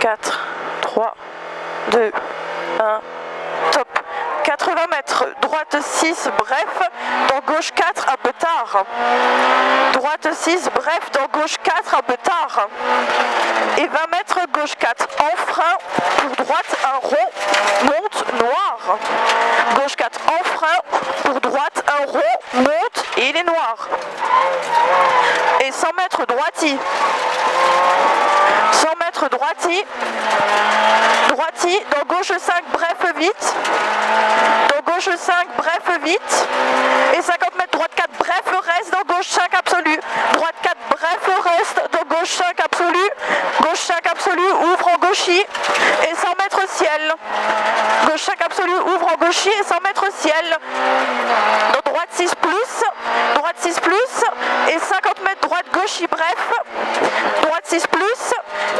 4, 3, 2, 1, top. 80 mètres, droite 6, bref, dans gauche 4, un peu tard. Droite 6, bref, dans gauche 4, un peu tard. Et 20 mètres, gauche 4, en frein, pour droite, un rond, monte, noir. Gauche 4, en frein, pour droite, un rond, monte, et il est noir. Et 100 mètres, droiti. 100 mètres, droiti. Droiti, dans gauche 5, bref, vite. Dans gauche 5, bref, vite. Et 50 mètres, droite 4, bref, reste. Dans gauche 5, absolu. Droite 4, bref, reste. Dans gauche 5, absolu. Gauche 5, absolu, ouvre en gauchis. Et 100 mètres, ciel. Gauche 5, absolu, ouvre en gauchis. Et 100 mètres, ciel. Dans droite 6 plus. Droite 6 plus. Et 50 mètres, droite gauchis, bref. Droite 6 plus.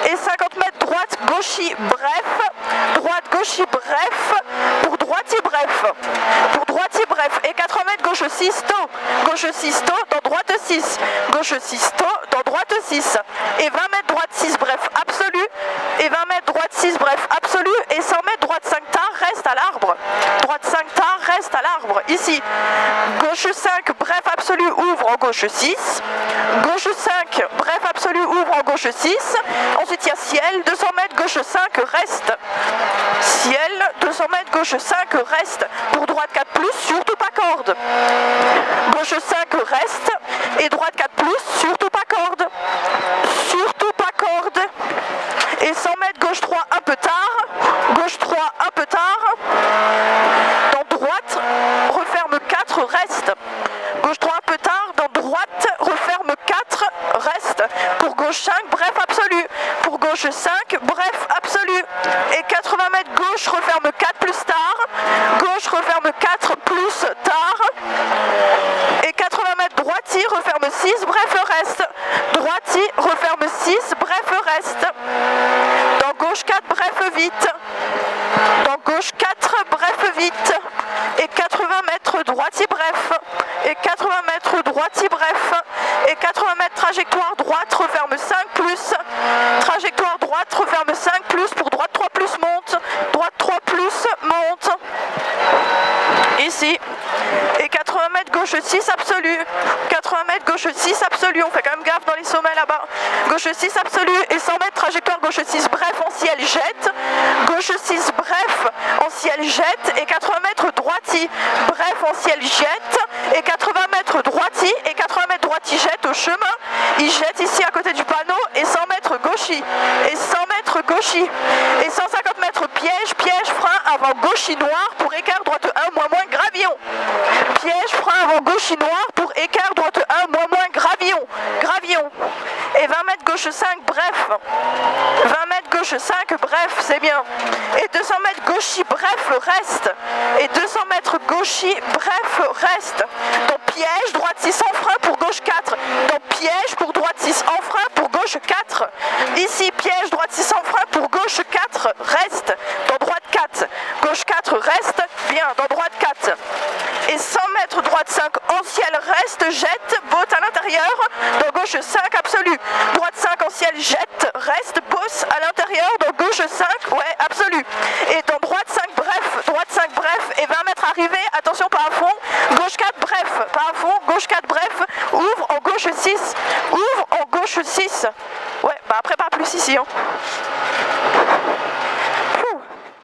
Et 50 mètres, droite gauchis, bref. Droite gauchis, bref. Pour droite et bref. Pour droite et bref. Et 80 mètres, gauche 6, tôt. Gauche 6, tôt, dans droite 6. Gauche 6, tôt, dans droite 6. Et 20 mètres, droite 6, bref, absolu. Et 20 mètres, droite 6, bref, absolu. Et 100 mètres, droite 5 tard, reste à l'arbre. Droite 5 tard, reste à l'arbre. Ici. Gauche 5, bref, absolu, ouvre en gauche 6. Gauche 5, bref, absolu, ouvre en gauche 6. Ensuite, il y a ciel, 200 mètres, gauche 5, reste. Ciel, 200 mètres, gauche 5, reste. Pour droite 4 plus, surtout pas corde. Gauche 5, reste. Et droite 4 plus, surtout pas corde. Surtout pas corde. Et 100 mètres, gauche 3, un peu tard. Gauche 3, un peu tard. Dans droite, referme 4, reste. Gauche 3, un peu tard. Dans droite, referme 4, reste. Pour gauche 5, bref, absolu. Pour gauche 5, bref, absolu. Et 80 mètres, gauche, referme 4 plus tard. Gauche, referme 4 plus tard. Et 80 mètres, droiti, referme 6, bref, reste. Droiti, referme 6, bref, reste. Dans gauche 4, bref, vite. Dans gauche 4, bref, vite. Et 80 mètres, droiti, bref. Et 80 mètres, droiti, bref. Et 80 mètres, trajectoire droite, referme 5 plus. Trajectoire droite, referme 5 plus. Pour droite 3 plus, monte. Droite 3 plus, monte. Ici. Et 80 mètres, gauche 6, absolu. 80 mètres, gauche 6, absolu. On fait quand même gaffe dans les sommets là-bas. Gauche 6, absolu. Et 100 mètres, trajectoire gauche 6, bref, en ciel, jette. Gauche 6, bref, en ciel, jette. Et 80 mètres, droiti, bref, en ciel, jette. Et 80 mètres, droiti. Et 80 mètres, droiti, jette au chemin. Il jette ici à côté du panneau. Et 100 mètres, gauchis. Et 100 mètres, gauchis. Et 150 mètres, piège, piège, frein, avant gauchis noir. Pour écart, droite 1, moins, gravillon. Piège, frein, avant gauchis noir. Pour écart, droite 1, moins, gravillon. Gravillon. Et 20 mètres, gauche 5, bref. 20 mètres, gauche 5, bref, c'est bien. Et 200 mètres, gauchis, bref, reste. Et 200 mètres, gauchis, bref, reste. Dans piège, droite 6 en frein pour gauche 4. Dans piège, pour droite 6 en frein pour gauche 4. Ici, piège, droite 6 en frein pour gauche 4, reste. Dans droite 4. Gauche 4, reste. Bien, dans droite 4. Et 100 mètres, droite 5, en ciel, reste, jette, botte à l'intérieur. Dans gauche 5, absolu. Droite 5, en ciel, jette, reste, bosse à l'intérieur. Dans gauche 5, ouais, absolu. Et dans droite 5, bref. Droite 5, bref. Et 20 mètres arrivé, attention, pas à fond. Gauche 4, bref. Pas à fond. Gauche 4, bref. Ouvre en gauche 6. Ouvre en gauche 6. Ouais, bah après pas plus ici. Hein.